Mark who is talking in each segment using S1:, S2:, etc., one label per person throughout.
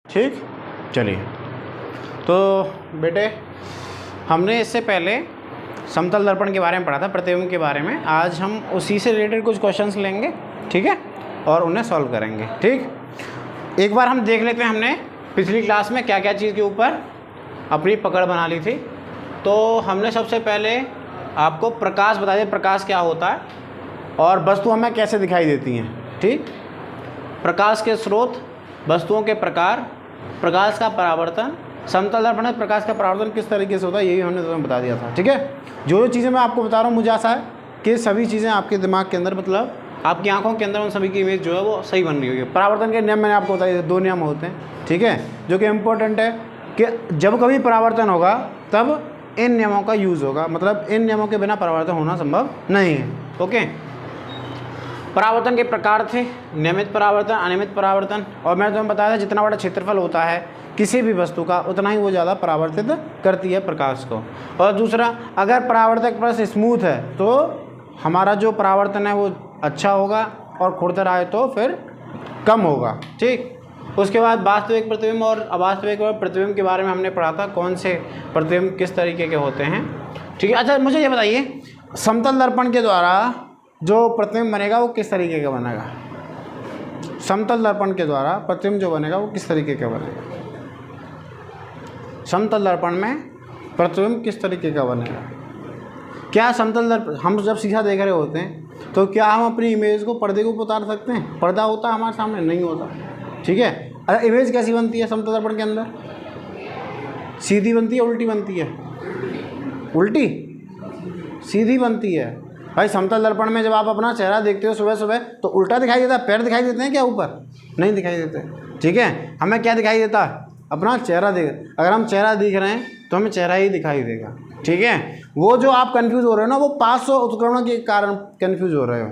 S1: ठीक, चलिए। तो बेटे हमने इससे पहले समतल दर्पण के बारे में पढ़ा था, प्रतिबिंब के बारे में। आज हम उसी से रिलेटेड कुछ क्वेश्चंस लेंगे, ठीक है, और उन्हें सॉल्व करेंगे। ठीक, एक बार हम देख लेते हैं हमने पिछली क्लास में क्या क्या चीज़ के ऊपर अपनी पकड़ बना ली थी। तो हमने सबसे पहले आपको प्रकाश बता दिया, प्रकाश क्या होता है और वस्तु हमें कैसे दिखाई देती हैं। ठीक, प्रकाश के स्रोत, वस्तुओं के प्रकार, प्रकाश का परावर्तन, समतल दर्पण में प्रकाश का परावर्तन किस तरीके से होता है, यही हमने तुम्हें बता दिया था। ठीक है, जो चीज़ें मैं आपको बता रहा हूँ, मुझे आशा है कि सभी चीज़ें आपके दिमाग के अंदर, मतलब आपकी आंखों के अंदर उन सभी की इमेज जो है वो सही बन रही होगी। परावर्तन के नियम मैंने आपको बताया, 2 नियम होते हैं, ठीक है, जो कि इम्पोर्टेंट है कि जब कभी परावर्तन होगा तब इन नियमों का यूज़ होगा, मतलब इन नियमों के बिना परावर्तन होना संभव नहीं है। ओके, परावर्तन के प्रकार थे नियमित परावर्तन, अनियमित परावर्तन, और मैंने तुम्हें बताया था जितना बड़ा क्षेत्रफल होता है किसी भी वस्तु का उतना ही वो ज़्यादा परावर्तित करती है प्रकाश को। और दूसरा, अगर परावर्तक पृष्ठ स्मूथ है तो हमारा जो परावर्तन है वो अच्छा होगा, और खुरदरा है तो फिर कम होगा। ठीक, उसके बाद वास्तविक प्रतिबिंब और अवास्तविक प्रतिबिंब के बारे में हमने पढ़ा था, कौन से प्रतिबिंब किस तरीके के होते हैं। ठीक है, अच्छा मुझे ये बताइए, समतल दर्पण के द्वारा जो प्रतिबिंब बनेगा वो किस तरीके का बनेगा? समतल दर्पण के द्वारा प्रतिबिंब जो बनेगा वो किस तरीके का बनेगा? समतल दर्पण में प्रतिबिंब किस तरीके का बनेगा? क्या समतल दर्पण, हम जब शीशा देख रहे होते हैं तो क्या हम अपनी इमेज को पर्दे के ऊपर उतार सकते हैं? पर्दा होता है हमारे सामने, नहीं होता। ठीक है, अच्छा इमेज कैसी बनती है समतल दर्पण के अंदर? सीधी बनती है, उल्टी बनती है? उल्टी, सीधी बनती है। भाई समतल दर्पण में जब आप अपना चेहरा देखते हो सुबह सुबह तो उल्टा दिखाई देता है, पैर दिखाई देते हैं क्या ऊपर? नहीं दिखाई देते। ठीक है, हमें क्या दिखाई देता है? अपना चेहरा देख, अगर हम चेहरा दिख रहे हैं तो हमें चेहरा ही दिखाई देगा। ठीक है, वो जो आप कंफ्यूज हो रहे हो ना, वो 500 उत्क्रमण के कारण कंफ्यूज हो रहे हो।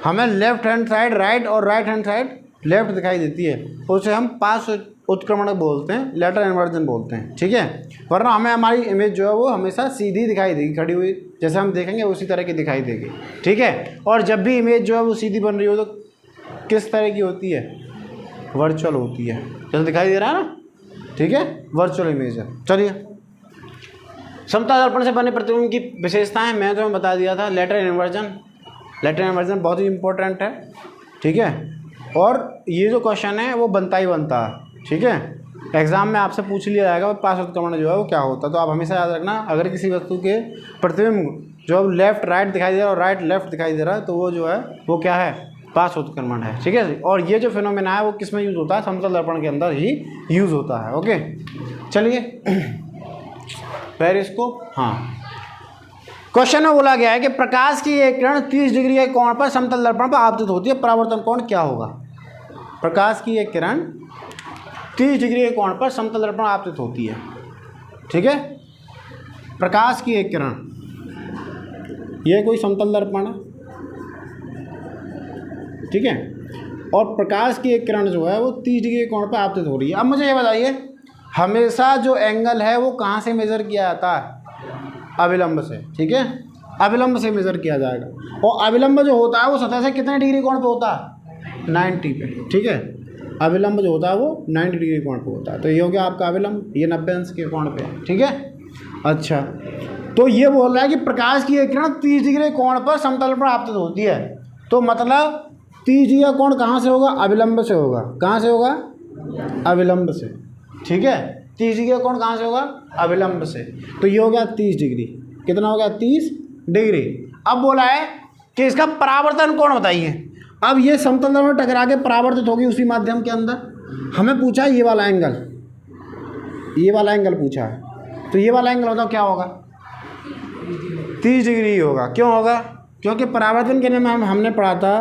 S1: हमें लेफ्ट हैंड साइड राइट और राइट हैंड साइड लेफ्ट दिखाई देती है, उसे हम 500 उत्क्रमण बोलते हैं, लेटर इन्वर्जन बोलते हैं। ठीक है, वरना हमें हमारी इमेज जो है वो हमेशा सीधी दिखाई देगी, खड़ी हुई जैसे हम देखेंगे उसी तरह की दिखाई देगी। ठीक है, और जब भी इमेज जो है वो सीधी बन रही हो तो किस तरह की होती है? वर्चुअल होती है, जैसे दिखाई दे रहा है ना। ठीक है, वर्चुअल इमेज है। चलिए, समतल दर्पण से बने प्रतिबिंब की विशेषताएं मैं तुम्हें बता दिया था। लेटर इन्वर्जन, लेटर इन्वर्जन बहुत ही इंपॉर्टेंट है। ठीक है, और ये जो क्वेश्चन है वो बनता ही बनता है। ठीक है, एग्जाम में आपसे पूछ लिया जाएगा 5 उत्क्रमण जो है वो क्या होता है। तो आप हमेशा याद रखना, अगर किसी वस्तु के प्रतिबिंब जो लेफ्ट राइट दिखाई दे रहा है और राइट लेफ्ट दिखाई दे रहा है तो वो जो है वो क्या है? 5 उत्क्रमण है। ठीक है, और ये जो फिनोमेना है वो किस में यूज़ होता है? समतल दर्पण के अंदर ही यूज़ होता है। ओके, चलिए पेरिस्कोप। हाँ, क्वेश्चन में बोला गया है कि प्रकाश की एक किरण 30 डिग्री के कोण पर समतल दर्पण पर आपतित होती है, परावर्तन कोण क्या होगा? प्रकाश की एक किरण 30 डिग्री के कोण पर समतल दर्पण पर आपतित होती है। ठीक है, प्रकाश की एक किरण, यह कोई समतल दर्पण है। ठीक है, और प्रकाश की एक किरण जो है वो 30 डिग्री के कोण पर आपतित हो रही है। अब मुझे ये बताइए, हमेशा जो एंगल है वो कहाँ से मेज़र किया जाता है? अविलंब से। ठीक है, अविलंब से मेज़र किया जाएगा, और अविलंब जो होता है वो सतह से कितने डिग्री कोण पे होता है? 90 पे। ठीक है, अविलंब जो होता है वो 90 डिग्री कोण पे होता है। तो ये हो गया आपका अविलंब, ये 90 अंश के कोण पे। ठीक है, अच्छा, तो ये बोल रहा है कि प्रकाश की एक किरण 30 डिग्री कोण पर समतल पर आपतित होती है, तो मतलब 30 डिग्री का कोण कहाँ से होगा? अविलंब से होगा। कहाँ से होगा? अविलंब से। ठीक है, 30 डिग्री का कोण कहाँ से होगा? अविलंब से। तो ये हो गया 30 डिग्री। कितना हो गया? 30 डिग्री। अब बोला है कि इसका परावर्तन कोण बताइए। अब ये समतल दर्पण टकरा के परावर्तित होगी उसी माध्यम के अंदर। हमें पूछा है ये वाला एंगल, ये वाला एंगल पूछा है, तो ये वाला एंगल होता क्या होगा? 30 डिग्री होगा। क्यों होगा? क्योंकि परावर्तन के नियम में हमने पढ़ा था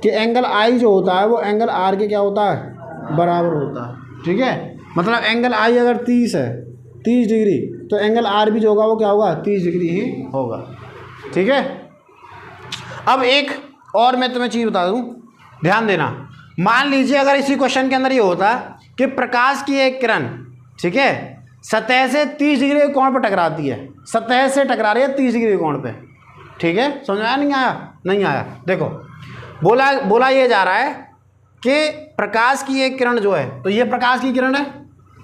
S1: कि एंगल आई जो होता है वो एंगल आर के क्या होता है? बराबर होता है। ठीक है, मतलब एंगल आई अगर 30 है, 30 डिग्री, तो एंगल आर भी जो होगा वो क्या होगा? 30 डिग्री ही होगा। ठीक है, अब एक और मैं तुम्हें चीज़ बता दूं, ध्यान देना। मान लीजिए अगर इसी क्वेश्चन के अंदर ये होता कि प्रकाश की एक किरण, ठीक है, सतह से 30 डिग्री के कोण पर टकराती है, सतह से टकरा रही है 30 डिग्री के कोण पे। ठीक है, समझ आया? नहीं आया? नहीं आया। देखो, बोला ये जा रहा है कि प्रकाश की एक किरण जो है, तो ये प्रकाश की किरण है,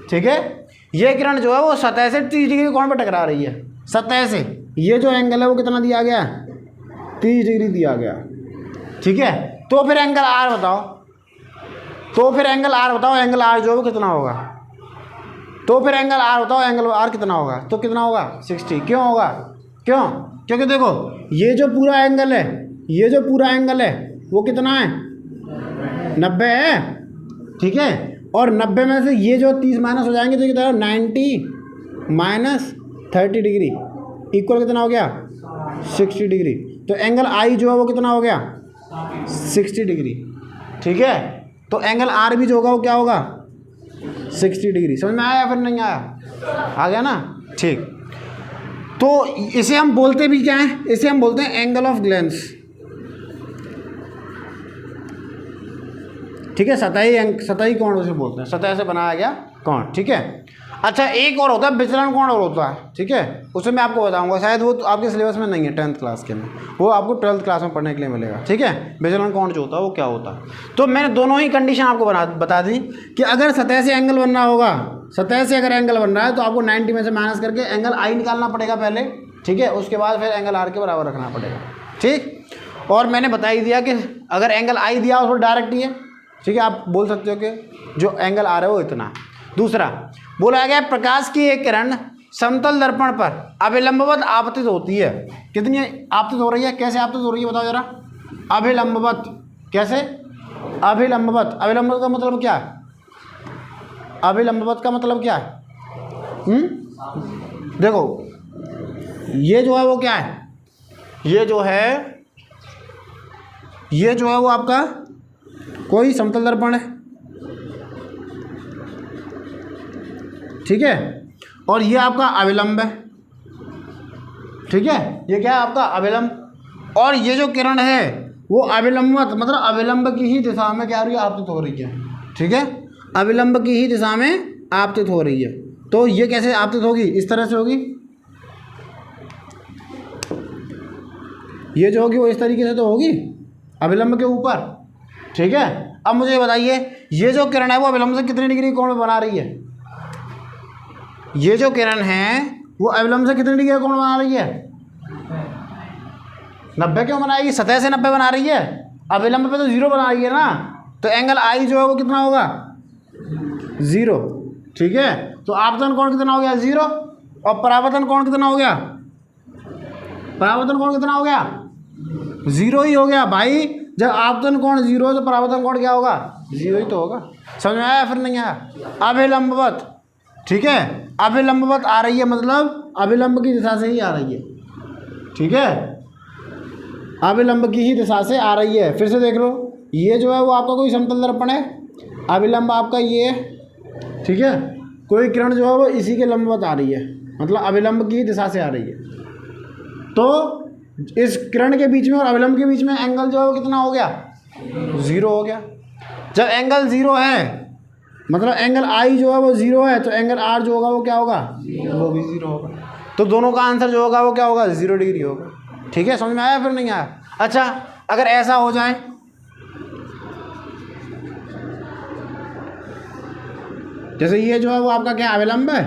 S1: ठीक है, ये किरण जो है वो सतह से 30 डिग्री कोण पे टकरा रही है, सतह से। ये जो एंगल है वो कितना दिया गया है, 30 डिग्री दिया गया, ठीक है। तो फिर एंगल आर बताओ, एंगल आर जो है वो कितना होगा, तो फिर एंगल आर बताओ, एंगल आर कितना होगा, तो कितना होगा 60। क्यों होगा, क्योंकि देखो ये जो पूरा एंगल है, वो कितना है, 90 है, ठीक है। और 90 में से ये जो 30 माइनस हो जाएंगे तो कितना, 90 माइनस 30 डिग्री इक्वल कितना हो गया, 60 डिग्री। तो एंगल आई जो है वो कितना हो गया, 60 डिग्री, ठीक है। तो एंगल आर भी जो होगा वो क्या होगा, 60 डिग्री। समझ में आया या फिर नहीं आया, आ गया ना, ठीक। तो इसे हम बोलते भी क्या है, इसे हम बोलते हैं एंगल ऑफ ग्लेंस, ठीक है। सतही कोण उसे बोलते हैं, सतह से बनाया गया कोण, ठीक है। अच्छा, एक और होता है विचलन कोण और होता है, ठीक है, उसे मैं आपको बताऊंगा, शायद वो तो आपके सिलेबस में नहीं है 10th क्लास के में, वो आपको 12th क्लास में पढ़ने के लिए मिलेगा, ठीक है। विचलन कोण जो होता है वो क्या होता है। तो मैंने दोनों ही कंडीशन आपको बता दी कि अगर सतह से एंगल बनना होगा, सतह से अगर एंगल बन रहा है तो आपको 90 में से माइनस करके एंगल आई निकालना पड़ेगा पहले, ठीक है, उसके बाद फिर एंगल आर के बराबर रखना पड़ेगा, ठीक। और मैंने बता ही दिया कि अगर एंगल आई दिया हो तो डायरेक्ट ही है, ठीक है, आप बोल सकते हो कि जो एंगल आ रहा है वो इतना। दूसरा बोला गया प्रकाश की एक किरण समतल दर्पण पर अभिलंबवत आपतित होती है। कितनी आपतित हो रही है, कैसे आपतित हो रही है बताओ जरा। अभिलंबवत, कैसे, अभिलंबवत का मतलब क्या है, अभिलंबवत का मतलब क्या है, देखो ये जो है वो क्या है, ये जो है वो आपका कोई समतल दर्पण है, ठीक है, और ये आपका अभिलंब है, ठीक है, ये क्या है आपका अभिलंब। और ये जो किरण है वो अभिलंबवत मतलब अभिलंब की ही दिशा में क्या हो रही है, आपतित हो रही है, ठीक है, अभिलंब की ही दिशा में आपतित हो रही है। तो ये कैसे आपतित होगी, इस तरह से होगी, ये जो होगी वो इस तरीके से तो होगी अभिलंब के ऊपर, ठीक है। अब मुझे बताइए ये जो किरण है वो अभिलंब से कितनी डिग्री कोण बना रही है, ये जो किरण है वो अभिलंब से कितनी डिग्री कोण बना रही है, 90 क्यों बनाएगी, सतह से 90 बना रही है, अभिलंब पे तो 0 बना रही है ना, तो एंगल आई जो है वो कितना होगा, 0, ठीक है। तो आपतन कोण कितना हो गया, 0, और परावर्तन कोण कितना हो गया, 0 ही हो गया भाई। जब आपतन कोण 0 है तो परावर्तन कोण क्या होगा, 0 ही तो होगा। समझ में आया फिर नहीं आया। अभिलंबवत, ठीक है, अभिलंबवत आ रही है मतलब अभिलंब की दिशा से ही आ रही है, ठीक है, अभिलंब की ही दिशा से आ रही है। फिर से देख लो, ये जो है वो आपका कोई समतल दर्पण है, अभिलंब आपका ये है, ठीक है, कोई किरण जो है वो इसी के लंबवत आ रही है, मतलब अभिलंब की दिशा से आ रही है। तो इस किरण के बीच में और अभिलंब के बीच में एंगल जो है वो कितना हो गया, 0 हो गया। जब एंगल 0 है मतलब एंगल आई जो है वो 0 है, तो एंगल आर जो होगा वो क्या होगा, वो भी 0 होगा। तो दोनों का आंसर जो होगा वो क्या होगा, 0 डिग्री होगा, ठीक है। समझ में आया फिर नहीं आया। अच्छा, अगर ऐसा हो जाए, जैसे ये जो है वो आपका क्या अभिलंब है,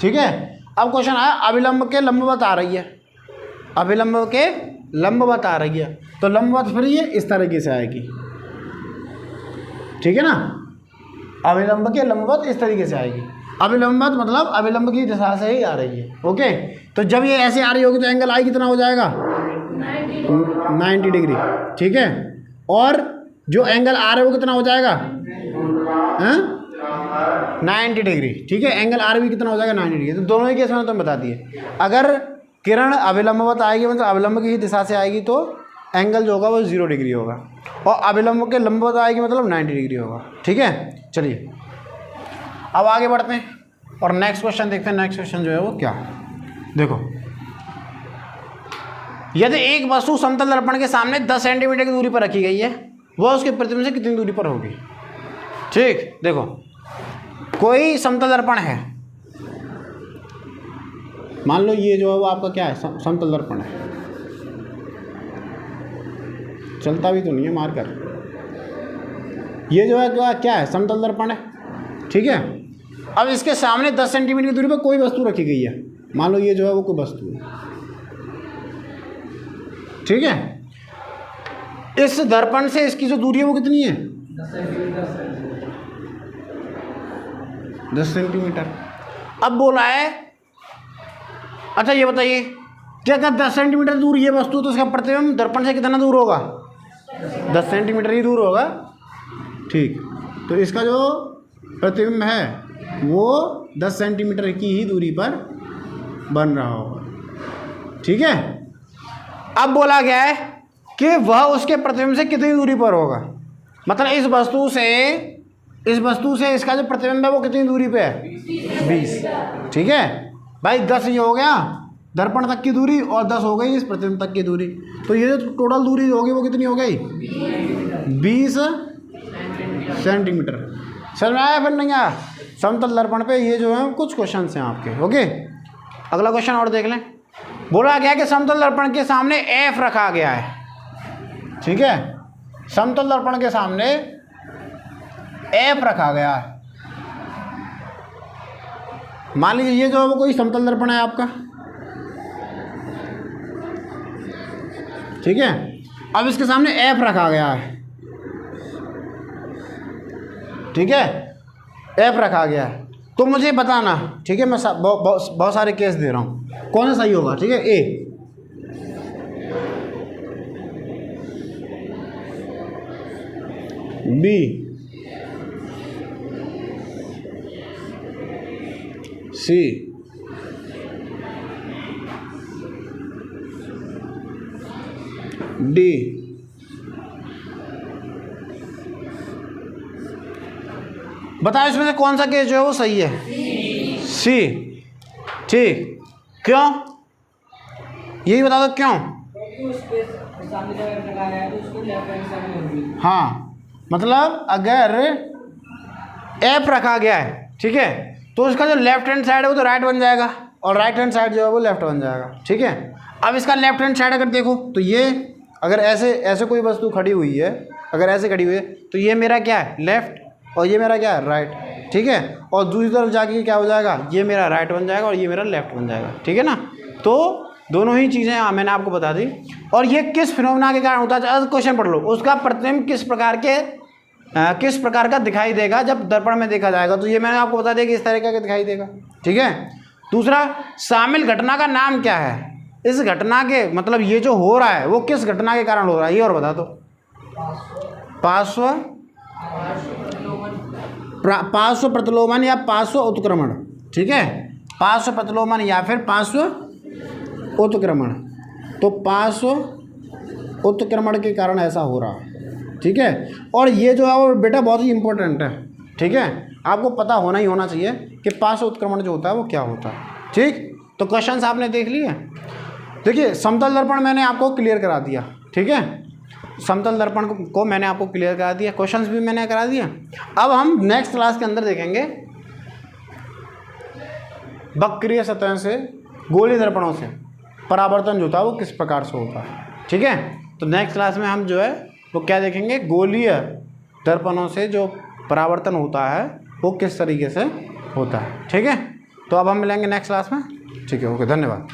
S1: ठीक है। अब क्वेश्चन आया अभिलंब के लंबवत आ रही है, अभिलंब के लंबवत आ रही है, तो लंबवत फिर ये इस तरीके से आएगी, ठीक है ना, अभिलंब के लंबवत इस तरीके से आएगी। अभिलंबवत मतलब अभिलंब की दिशा से ही आ रही है, ओके। तो जब ये ऐसे आ रही होगी तो एंगल आई कितना हो जाएगा, 90 डिग्री, ठीक है। और जो एंगल आर है वो कितना हो जाएगा, 90 डिग्री, ठीक है। एंगल आर भी कितना हो जाएगा, 90 डिग्री। तो दोनों ही केस में तुम बता दिए। अगर किरण अभिलंबवत आएगी मतलब अभिलंब की ही दिशा से आएगी तो एंगल जो होगा वो 0 डिग्री होगा, और अभिलंब के लंबवत आएगी मतलब 90 डिग्री होगा, ठीक है। चलिए अब आगे बढ़ते हैं और नेक्स्ट क्वेश्चन देखते हैं। नेक्स्ट क्वेश्चन जो है वो क्या, देखो, यदि एक वस्तु समतल दर्पण के सामने 10 सेंटीमीटर की दूरी पर रखी गई है, वह उसके प्रतिबिंब से कितनी दूरी पर होगी, ठीक। देखो कोई समतल दर्पण है, मान लो ये जो है वो आपका क्या है, समतल दर्पण है, चलता भी तो नहीं है मारकर, ये जो है क्या है, समतल दर्पण है, ठीक है। अब इसके सामने 10 सेंटीमीटर की दूरी पर कोई वस्तु रखी गई है, मान लो ये जो है वो कोई वस्तु है, ठीक है। इस दर्पण से इसकी जो दूरी है वो कितनी है, 10 सेंटीमीटर। अब बोला है, अच्छा ये बताइए क्या 10 सेंटीमीटर दूर ये वस्तु, तो उसका प्रतिबिंब दर्पण से कितना दूर होगा, 10 सेंटीमीटर ही दूर होगा, ठीक। तो इसका जो प्रतिबिंब है वो 10 सेंटीमीटर की ही दूरी पर बन रहा होगा, ठीक है। अब बोला गया है कि वह उसके प्रतिबिंब से कितनी दूरी पर होगा, मतलब इस वस्तु से इसका जो प्रतिबिंब है वो कितनी दूरी पे है, 20, ठीक है भाई। 10 ये हो गया दर्पण तक की दूरी और 10 हो गई इस प्रतिबिंब तक की दूरी, तो ये जो टोटल दूरी होगी वो कितनी हो गई, 20 सेंटीमीटर। समझ में आया फिर नहीं आया। समतल दर्पण पे ये जो है कुछ क्वेश्चन हैं आपके, ओके। अगला क्वेश्चन और देख लें। बोला गया कि समतल दर्पण के सामने एफ रखा गया है, ठीक है। समतल दर्पण के सामने एफ रखा गया है। मान लीजिए ये जो है वो कोई समतल दर्पण है आपका, ठीक है। अब इसके सामने एफ रखा गया है, ठीक है, एफ रखा गया है। तो मुझे बताना, ठीक है, मैं बहुत सारे केस दे रहा हूँ, कौन सा सही होगा, ठीक है। ए, बी, सी, डी, बताओ इसमें से कौन सा केस जो है वो सही है, सी, ठीक। क्यों, यही बता दो क्यों। हाँ, मतलब अगर एफ रखा गया है, ठीक है, तो उसका जो लेफ्ट हैंड साइड है वो तो राइट बन जाएगा और राइट हैंड साइड जो है वो लेफ्ट बन जाएगा, ठीक है। अब इसका लेफ्ट हैंड साइड अगर देखो तो ये अगर ऐसे कोई वस्तु खड़ी हुई है, अगर ऐसे खड़ी हुई है तो ये मेरा क्या है, लेफ्ट, और ये मेरा क्या है, राइट, ठीक है। और दूसरी तरफ जाके क्या हो जाएगा, ये मेरा राइट बन जाएगा और ये मेरा लेफ्ट बन जाएगा, ठीक है ना। तो दोनों ही चीज़ें मैंने आपको बता दी। और ये किस फिनोमेना के कारण होता है, क्वेश्चन पढ़ लो, उसका प्रतिबिंब किस प्रकार का दिखाई देगा जब दर्पण में देखा जाएगा, तो ये मैंने आपको बता दिया कि इस तरह का दिखाई देगा, ठीक है। दूसरा, शामिल घटना का नाम क्या है, इस घटना के मतलब ये जो हो रहा है वो किस घटना के कारण हो रहा है, ये और बता दो। पार्श्व प्रतिलोमन या पार्श्व उत्क्रमण, ठीक है, पार्श्व प्रतिलोमन या फिर पार्श्व उत्क्रमण। तो पार्श्व उत्क्रमण के कारण ऐसा हो रहा है, ठीक है। और ये जो है वो बेटा बहुत ही इंपॉर्टेंट है, ठीक है, आपको पता होना ही होना चाहिए कि पार्श्व उत्क्रमण जो होता है वो क्या होता है, ठीक। तो क्वेश्चंस आपने देख लिए। देखिए समतल दर्पण मैंने आपको क्लियर करा दिया, ठीक है, समतल दर्पण को मैंने आपको क्लियर करा दिया, क्वेश्चंस भी मैंने करा दिया। अब हम नेक्स्ट क्लास के अंदर देखेंगे वक्रीय सतह से गोलीय दर्पणों से परावर्तन जो होता है वो किस प्रकार से होता है, ठीक है। तो नेक्स्ट क्लास में हम जो है वो क्या देखेंगे, गोलीय दर्पणों से जो परावर्तन होता है वो किस तरीके से होता है, ठीक है। तो अब हम मिलेंगे नेक्स्ट क्लास में, ठीक है, ओके, धन्यवाद।